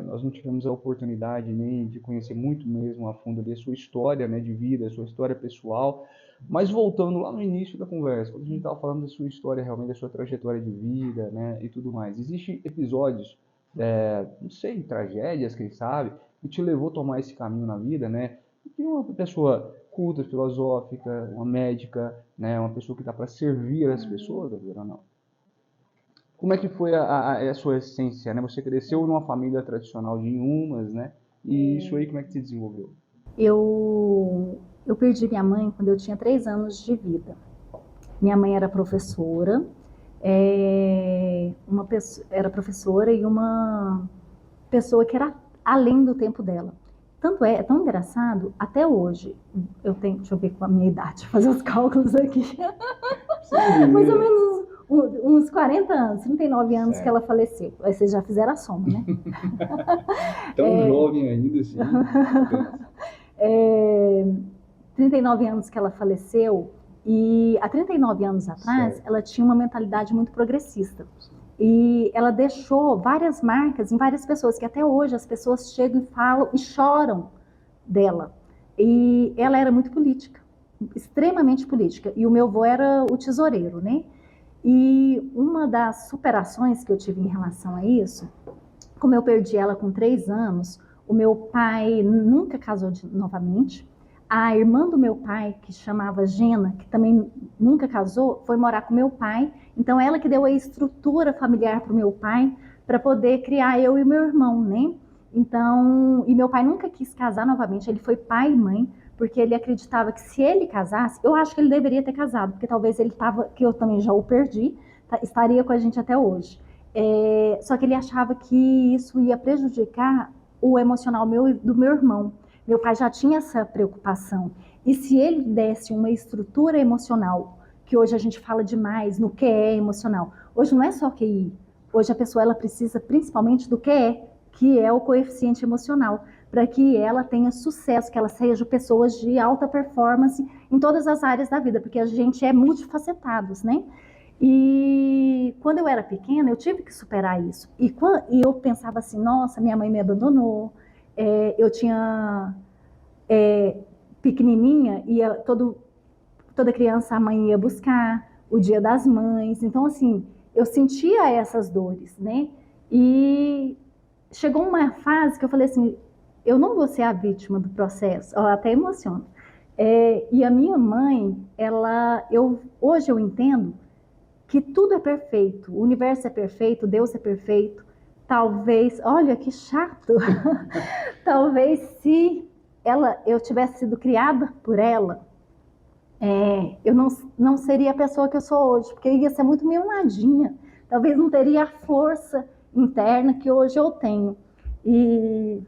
Nós não tivemos a oportunidade nem de conhecer muito mesmo a fundo ali a sua história, né, de vida, a sua história pessoal. Mas voltando lá no início da conversa, quando a gente estava falando da sua história, realmente da sua trajetória de vida, né, e tudo mais, existem episódios, não sei, tragédias, quem sabe, que te levou a tomar esse caminho na vida, né? E uma pessoa culta, filosófica, uma médica, né, uma pessoa que está para servir as pessoas, ou não? Como é que foi a sua essência, né? Você cresceu numa família tradicional de Inhumas, né? E isso aí como é que se desenvolveu? Eu perdi minha mãe quando eu tinha 3 anos de vida. Minha mãe era professora, era professora e uma pessoa que era além do tempo dela. Tanto é tão engraçado, até hoje, eu tenho, deixa eu ver com a minha idade, fazer os cálculos aqui, mais ou menos uns 40 anos, 39 anos que ela faleceu. Aí vocês já fizeram a soma, né? Tão jovem ainda, assim. 39 anos que ela faleceu, e há 39 anos atrás, ela tinha uma mentalidade muito progressista. E ela deixou várias marcas em várias pessoas, que até hoje as pessoas chegam e falam e choram dela. E ela era muito política, extremamente política. E o meu avô era o tesoureiro, né? E uma das superações que eu tive em relação a isso, como eu perdi ela com 3 anos, o meu pai nunca casou novamente. A irmã do meu pai, que chamava Gena, que também nunca casou, foi morar com meu pai. Então ela que deu a estrutura familiar para o meu pai para poder criar eu e meu irmão, né? Então, e meu pai nunca quis casar novamente, ele foi pai e mãe, porque ele acreditava que se ele casasse, eu acho que ele deveria ter casado, porque talvez ele estava, que eu também já o perdi, estaria com a gente até hoje. Só que ele achava que isso ia prejudicar o emocional meu e do meu irmão. Meu pai já tinha essa preocupação. E se ele desse uma estrutura emocional, que hoje a gente fala demais no que é emocional, hoje não é só QI, hoje a pessoa ela precisa principalmente do que é o coeficiente emocional, para que ela tenha sucesso, que ela seja pessoas de alta performance em todas as áreas da vida, porque a gente é multifacetados, né? E quando eu era pequena, eu tive que superar isso. E eu pensava assim, nossa, minha mãe me abandonou. Eu tinha pequenininha, toda criança a mãe ia buscar, o dia das mães. Então, assim, eu sentia essas dores, né? E chegou uma fase que eu falei assim, eu não vou ser a vítima do processo. Eu até emociono. E a minha mãe, hoje eu entendo que tudo é perfeito, o universo é perfeito, Deus é perfeito. Talvez, olha que chato, talvez se eu tivesse sido criada por ela, eu não seria a pessoa que eu sou hoje, porque eu ia ser muito mimadinha, talvez não teria a força interna que hoje eu tenho. E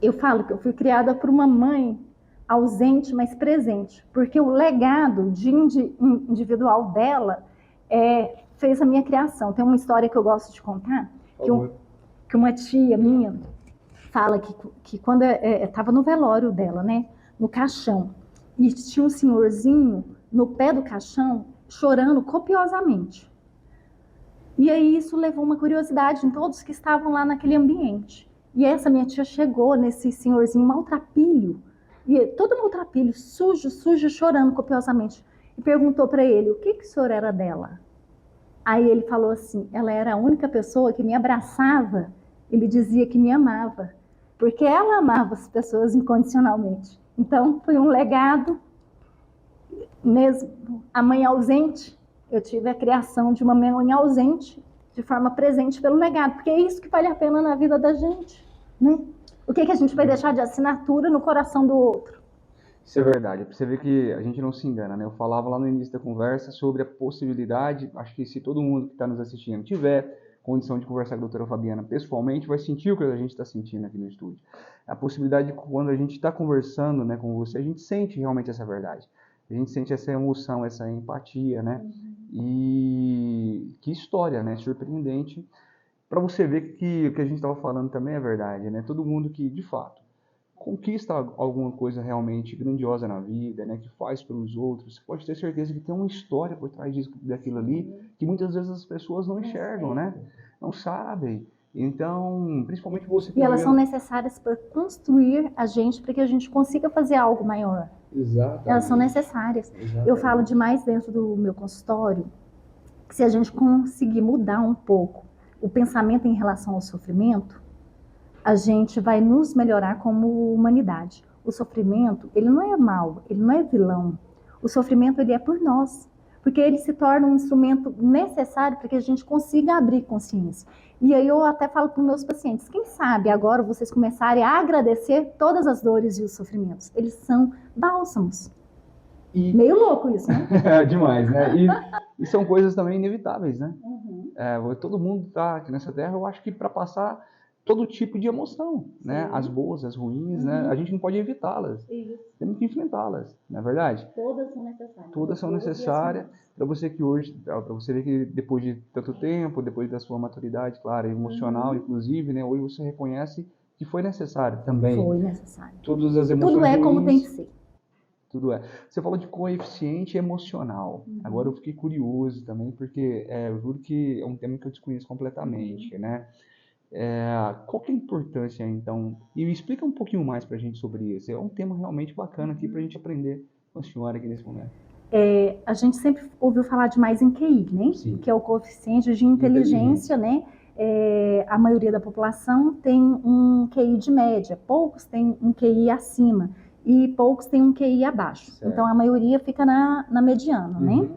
eu falo que eu fui criada por uma mãe ausente, mas presente, porque o legado individual dela fez a minha criação. Tem uma história que eu gosto de contar, que uma tia minha fala que quando estava no velório dela, né, no caixão, e tinha um senhorzinho no pé do caixão chorando copiosamente. E aí isso levou uma curiosidade em todos que estavam lá naquele ambiente. E essa minha tia chegou nesse senhorzinho maltrapilho, e todo maltrapilho, sujo, sujo, chorando copiosamente, e perguntou para ele, o que o senhor era dela? Aí ele falou assim, ela era a única pessoa que me abraçava e me dizia que me amava, porque ela amava as pessoas incondicionalmente. Então, foi um legado, mesmo a mãe ausente, eu tive a criação de uma mãe ausente, de forma presente pelo legado, porque é isso que vale a pena na vida da gente, né? O que a gente vai deixar de assinatura no coração do outro? Isso é verdade. Pra você ver que a gente não se engana, né? Eu falava lá no início da conversa sobre a possibilidade, acho que se todo mundo que está nos assistindo tiver condição de conversar com a doutora Fabiana pessoalmente, vai sentir o que a gente está sentindo aqui no estúdio. A possibilidade de quando a gente está conversando, né, com você, a gente sente realmente essa verdade. A gente sente essa emoção, essa empatia, né? E que história, né? Surpreendente. Para você ver que o que a gente estava falando também é verdade, né? Todo mundo que, de fato, conquista alguma coisa realmente grandiosa na vida, né, que faz pelos outros, você pode ter certeza que tem uma história por trás daquilo ali, que muitas vezes as pessoas não enxergam, né? Não sabem. Então, principalmente você que E elas vê... são necessárias para construir a gente, para que a gente consiga fazer algo maior. Exatamente. Elas são necessárias. Exatamente. Eu falo demais dentro do meu consultório, que se a gente conseguir mudar um pouco o pensamento em relação ao sofrimento, a gente vai nos melhorar como humanidade. O sofrimento, ele não é mal, ele não é vilão. O sofrimento, ele é por nós, porque ele se torna um instrumento necessário para que a gente consiga abrir consciência. E aí eu até falo para os meus pacientes, quem sabe agora vocês começarem a agradecer todas as dores e os sofrimentos. Eles são bálsamos. Meio louco isso, né? É demais, né? E são coisas também inevitáveis, né? Todo mundo está aqui nessa terra, eu acho que para passar todo tipo de emoção, né? As boas, as ruins, né? A gente não pode evitá-las. Temos que enfrentá-las, não é verdade? Todas são necessárias. Todas são necessárias para você que hoje, para você ver que depois de tanto tempo, depois da sua maturidade, claro, emocional, inclusive, né? Hoje você reconhece que foi necessário também. Foi necessário. Todas as emoções Tudo é ruins, como tem que ser. Tudo é. Você falou de coeficiente emocional. Agora eu fiquei curioso também, porque eu juro que é um tema que eu desconheço completamente, né? Qual que é a importância, então? E me explica um pouquinho mais para a gente sobre isso. É um tema realmente bacana aqui para a gente aprender com a senhora aqui nesse momento. A gente sempre ouviu falar demais em QI, né? Sim. Que é o coeficiente de inteligência, né? A maioria da população tem um QI de média, poucos têm um QI acima e poucos têm um QI abaixo. Certo. Então a maioria fica na mediana, né?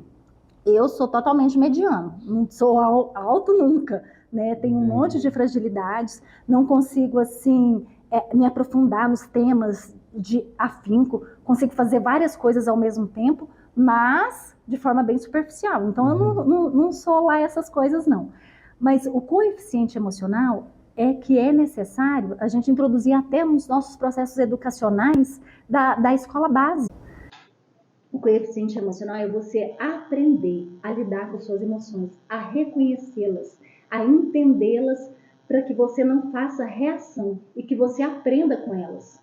Eu sou totalmente mediano, não sou alto nunca, né? Tenho um monte de fragilidades, não consigo assim me aprofundar nos temas de afinco, consigo fazer várias coisas ao mesmo tempo, mas de forma bem superficial. Então eu não sou lá essas coisas não. Mas o coeficiente emocional é que é necessário a gente introduzir até nos nossos processos educacionais da escola base. O coeficiente emocional é você aprender a lidar com suas emoções, a reconhecê-las, a entendê-las para que você não faça reação e que você aprenda com elas.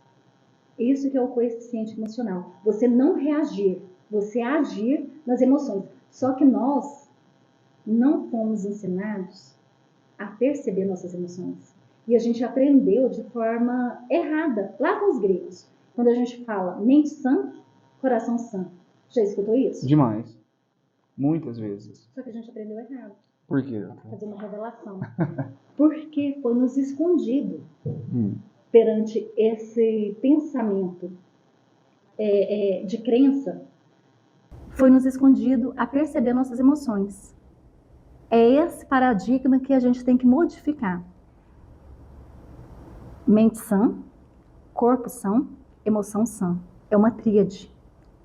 Isso que é o coeficiente emocional. Você não reagir, você agir nas emoções. Só que nós não fomos ensinados a perceber nossas emoções. E a gente aprendeu de forma errada, lá com os gregos. Quando a gente fala mente sã, coração sã. Já escutou isso? Demais. Muitas vezes. Só que a gente aprendeu errado. Por quê? Vou fazer uma revelação. Porque foi nos escondido perante esse pensamento de crença. Foi nos escondido a perceber nossas emoções. É esse paradigma que a gente tem que modificar. Mente sã, corpo são, emoção sã. É uma tríade.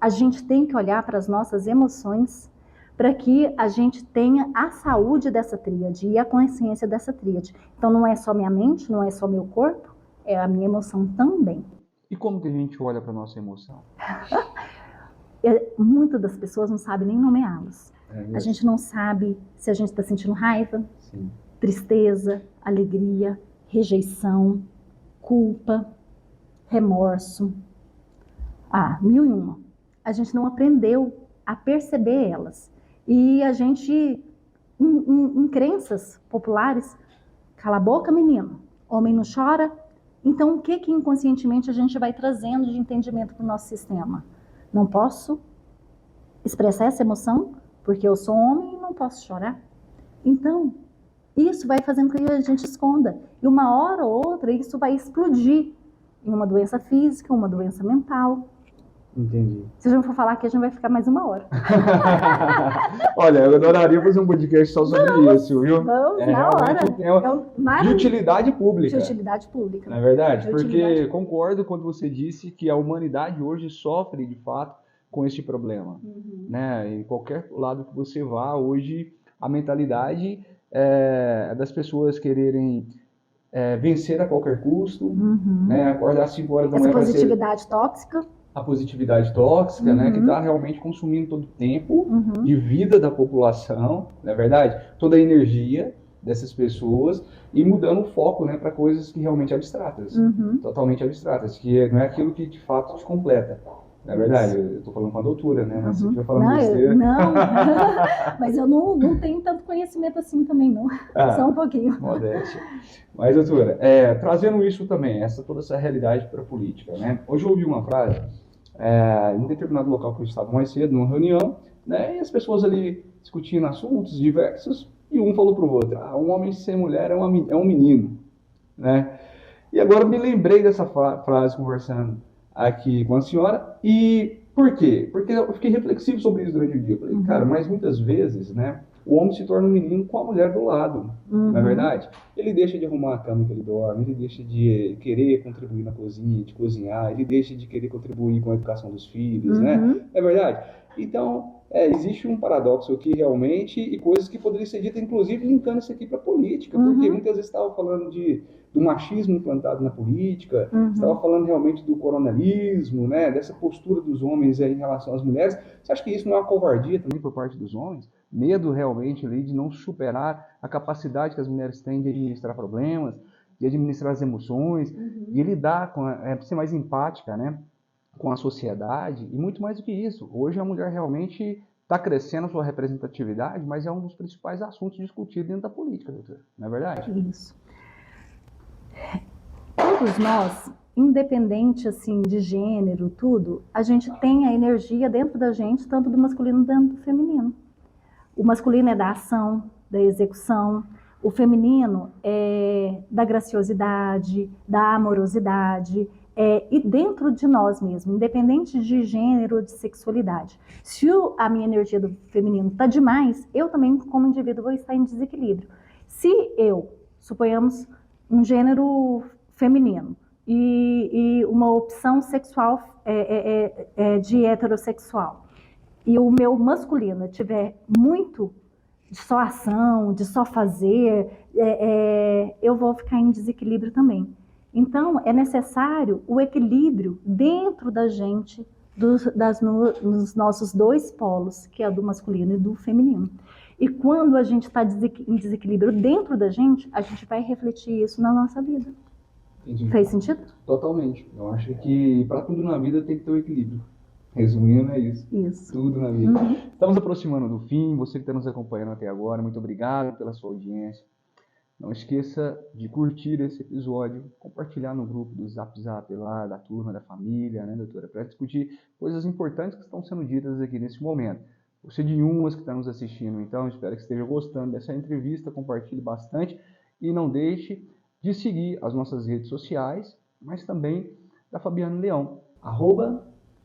A gente tem que olhar para as nossas emoções para que a gente tenha a saúde dessa tríade e a consciência dessa tríade. Então não é só minha mente, não é só meu corpo, é a minha emoção também. E como que a gente olha para a nossa emoção? Muitas das pessoas não sabem nem nomeá-las. A gente não sabe se a gente está sentindo raiva, tristeza, alegria, rejeição, culpa, remorso. 1001. A gente não aprendeu a perceber elas. E a gente, em crenças populares, cala a boca, menino. Homem não chora, Então, o que inconscientemente a gente vai trazendo de entendimento para o nosso sistema? Não posso expressar essa emoção porque eu sou homem e não posso chorar. Então, isso vai fazendo com que a gente esconda. E uma hora ou outra, isso vai explodir em uma doença física, uma doença mental. Entendi. Se a gente for falar aqui, a gente vai ficar mais 1 hora. Olha, eu adoraria fazer um podcast só sobre isso, viu? Vamos, na hora. De utilidade pública. De utilidade pública. Não é verdade? Porque concordo quando você disse que a humanidade hoje sofre, de fato, com este problema. Né? Em qualquer lado que você vá, hoje, a mentalidade das pessoas quererem vencer a qualquer custo, né? Acordar às 5 horas da manhã. Essa positividade tóxica. A positividade tóxica, né, que está realmente consumindo todo o tempo de vida da população, não é verdade? Toda a energia dessas pessoas e mudando o foco, né, para coisas que realmente abstratas, totalmente abstratas, que não é aquilo que de fato te completa. Não é verdade? Eu estou falando com a doutora, né? Mas você estiver falando besteira. Não, mas eu não tenho tanto conhecimento assim também, não. Só um pouquinho. Modéstia. Mas, doutora, trazendo isso também, toda essa realidade para a política, né? Hoje eu ouvi uma frase em determinado local que eu estava mais cedo, numa reunião, né, e as pessoas ali discutindo assuntos diversos, e um falou para o outro, um homem sem mulher é um menino, né? E agora eu me lembrei dessa frase conversando aqui com a senhora, e por quê? Porque eu fiquei reflexivo sobre isso durante o dia. Eu falei, cara, mas muitas vezes, né, o homem se torna um menino com a mulher do lado, não é verdade? Ele deixa de arrumar a cama que ele dorme, ele deixa de querer contribuir na cozinha, de cozinhar, ele deixa de querer contribuir com a educação dos filhos, né? Não é verdade? Então, existe um paradoxo aqui realmente e coisas que poderiam ser ditas, inclusive linkando isso aqui para a política, porque muitas vezes estava falando do machismo implantado na política, estava falando realmente do coronelismo, né? Dessa postura dos homens em relação às mulheres. Você acha que isso não é uma covardia também por parte dos homens? Medo realmente ali de não superar a capacidade que as mulheres têm de administrar problemas, de administrar as emoções, de lidar com, ser mais empática, né, com a sociedade, e muito mais do que isso. Hoje a mulher realmente está crescendo a sua representatividade, mas é um dos principais assuntos discutidos dentro da política, doutora, não é verdade? Isso. Todos nós, independente assim de gênero, tudo, a gente tem a energia dentro da gente, tanto do masculino quanto do feminino. O masculino é da ação, da execução. O feminino é da graciosidade, da amorosidade. E dentro de nós mesmos, independente de gênero ou de sexualidade. Se a minha energia do feminino está demais, eu também, como indivíduo, vou estar em desequilíbrio. Se eu, suponhamos, um gênero feminino e uma opção sexual de heterossexual, e o meu masculino tiver muito de só ação, de só fazer, eu vou ficar em desequilíbrio também. Então, é necessário o equilíbrio dentro da gente, nos nossos 2 polos, que é do masculino e do feminino. E quando a gente está em desequilíbrio dentro da gente, a gente vai refletir isso na nossa vida. Entendi. Fez sentido? Totalmente. Eu acho que para tudo na vida tem que ter um equilíbrio. Resumindo, é isso. Isso. Tudo na vida. Estamos aproximando do fim. Você que está nos acompanhando até agora, muito obrigado pela sua audiência. Não esqueça de curtir esse episódio, compartilhar no grupo do Zap lá, da turma, da família, né, doutora? Para discutir coisas importantes que estão sendo ditas aqui nesse momento. Você de Umas que está nos assistindo, então, espero que esteja gostando dessa entrevista, compartilhe bastante e não deixe de seguir as nossas redes sociais, mas também da Fabiane Leão,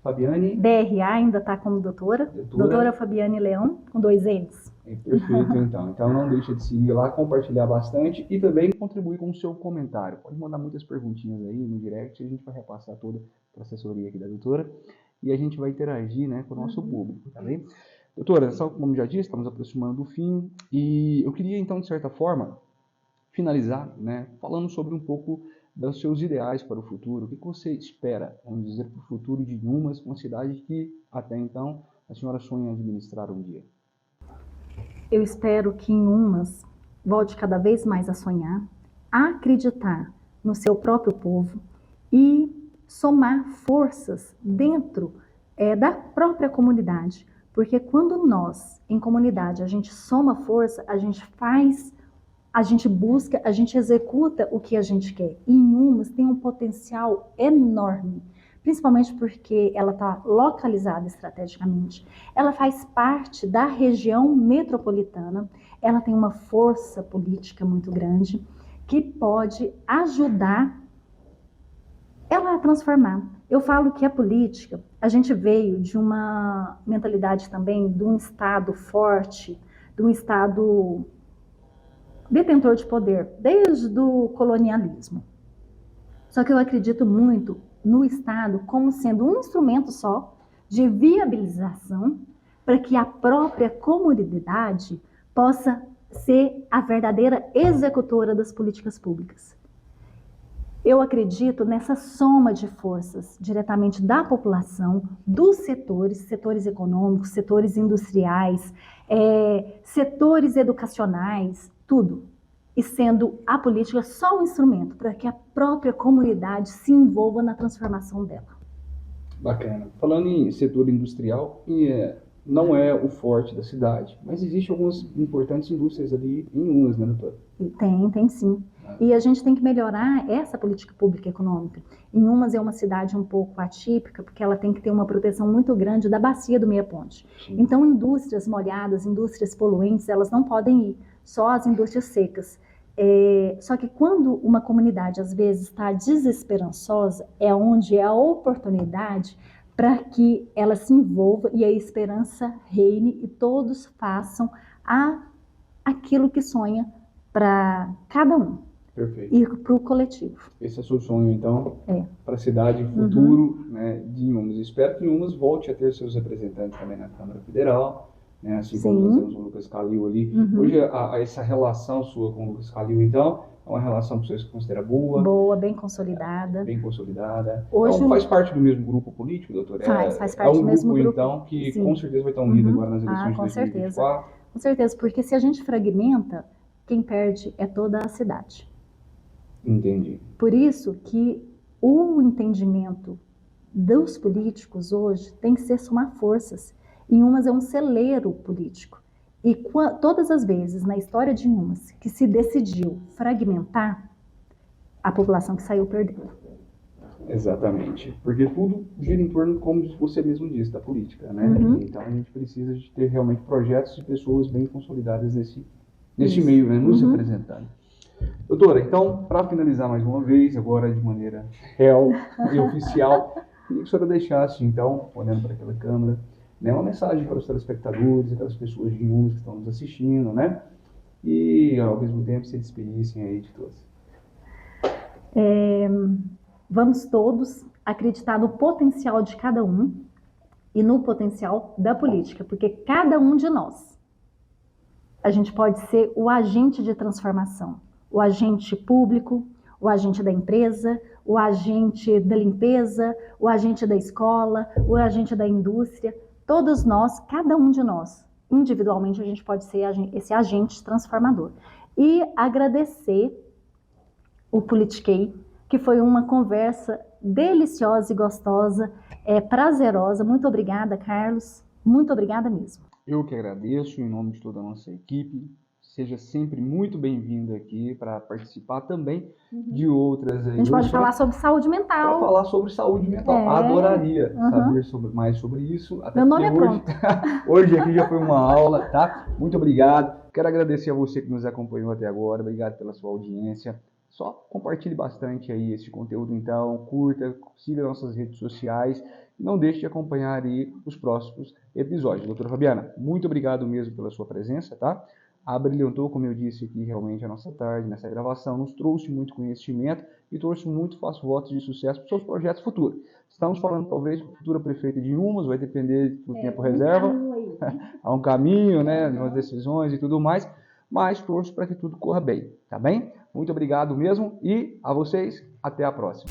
@Fabiane... DRA ainda está como doutora Fabiane Leão, com 2 N's. Perfeito, então. Então não deixa de seguir lá, compartilhar bastante e também contribuir com o seu comentário. Pode mandar muitas perguntinhas aí no direct, a gente vai repassar toda para a assessoria aqui da doutora e a gente vai interagir, né, com o nosso público, tá bem? Doutora, como já disse, estamos aproximando do fim e eu queria então, de certa forma, finalizar, né, falando sobre um pouco dos seus ideais para o futuro. O que você espera, vamos dizer, para o futuro de Umas, uma cidade que até então a senhora sonha administrar um dia? Eu espero que em Umas volte cada vez mais a sonhar, a acreditar no seu próprio povo e somar forças dentro da própria comunidade. Porque quando nós, em comunidade, a gente soma força, a gente faz a gente busca, a gente executa o que a gente quer. E Inhumas tem um potencial enorme, principalmente porque ela está localizada estrategicamente. Ela faz parte da região metropolitana, ela tem uma força política muito grande que pode ajudar ela a transformar. Eu falo que a política, a gente veio de uma mentalidade também de um Estado forte, de um Estado detentor de poder, desde o colonialismo. Só que eu acredito muito no Estado como sendo um instrumento só de viabilização para que a própria comunidade possa ser a verdadeira executora das políticas públicas. Eu acredito nessa soma de forças diretamente da população, dos setores econômicos, setores industriais, setores educacionais, tudo. E sendo a política só um instrumento para que a própria comunidade se envolva na transformação dela. Bacana. Falando em setor industrial, não é o forte da cidade, mas existem algumas importantes indústrias ali em Inhumas, né, doutora? Tem sim. E a gente tem que melhorar essa política pública econômica. Inhumas é uma cidade um pouco atípica, porque ela tem que ter uma proteção muito grande da bacia do Meia Ponte. Sim. Então, indústrias molhadas, indústrias poluentes, elas não podem ir, só as indústrias secas. Só que quando uma comunidade, às vezes, está desesperançosa, é onde é a oportunidade para que ela se envolva e a esperança reine e todos façam aquilo que sonha para cada um. Perfeito. E para o coletivo. Esse é o seu sonho, então, para a cidade futuro, né, de Inhumas. Espero que Inhumas volte a ter seus representantes também na Câmara Federal, né, assim como nós temos o Lucas Calil ali. Hoje, essa relação sua com o Lucas Calil, então, é uma relação que você considera boa? Boa, bem consolidada. Bem consolidada. Hoje, então, faz parte do mesmo grupo político, doutor? Faz parte do mesmo grupo. Então, que com certeza vai estar unido agora nas eleições de 2024. Com certeza, porque se a gente fragmenta, quem perde é toda a cidade. Entendi. Por isso que o entendimento dos políticos hoje tem que ser somar forças. Inhumas é um celeiro político. E todas as vezes na história de Inhumas que se decidiu fragmentar, a população que saiu perdendo. Exatamente. Porque tudo gira em torno, como você mesmo disse, da política, né? Então a gente precisa de ter realmente projetos de pessoas bem consolidadas nesse meio, né? Nos representando. Doutora, então, para finalizar mais uma vez, agora de maneira real e oficial, queria que a senhora deixasse, então, olhando para aquela câmera, né, uma mensagem para os telespectadores, aquelas pessoas de Inhumas que estão nos assistindo, né? E, ao mesmo tempo, se despedissem aí de todos. Vamos todos acreditar no potencial de cada um e no potencial da política, porque cada um de nós, a gente pode ser o agente de transformação. O agente público, o agente da empresa, o agente da limpeza, o agente da escola, o agente da indústria. Todos nós, cada um de nós, individualmente, a gente pode ser esse agente transformador. E agradecer o Politiquei, que foi uma conversa deliciosa e gostosa, prazerosa. Muito obrigada, Carlos. Muito obrigada mesmo. Eu que agradeço, em nome de toda a nossa equipe. Seja sempre muito bem-vindo aqui para participar também de outras... A gente pode falar sobre saúde mental. Para falar sobre saúde mental. Adoraria saber mais sobre isso. Até meu nome é pronto. Hoje aqui já foi uma aula, tá? Muito obrigado. Quero agradecer a você que nos acompanhou até agora. Obrigado pela sua audiência. Só compartilhe bastante aí esse conteúdo, então. Curta, siga nossas redes sociais. E não deixe de acompanhar aí os próximos episódios. Doutora Fabiana, muito obrigado mesmo pela sua presença, tá? Abrilhantou, como eu disse aqui, realmente a nossa tarde nessa gravação, nos trouxe muito conhecimento e trouxe muito fácil votos de sucesso para os seus projetos futuros. Estamos falando, talvez, com a futura prefeita de Inhumas, vai depender do tempo reserva, há um caminho, né, umas decisões e tudo mais, mas torço para que tudo corra bem, tá bem? Muito obrigado mesmo e a vocês, até a próxima.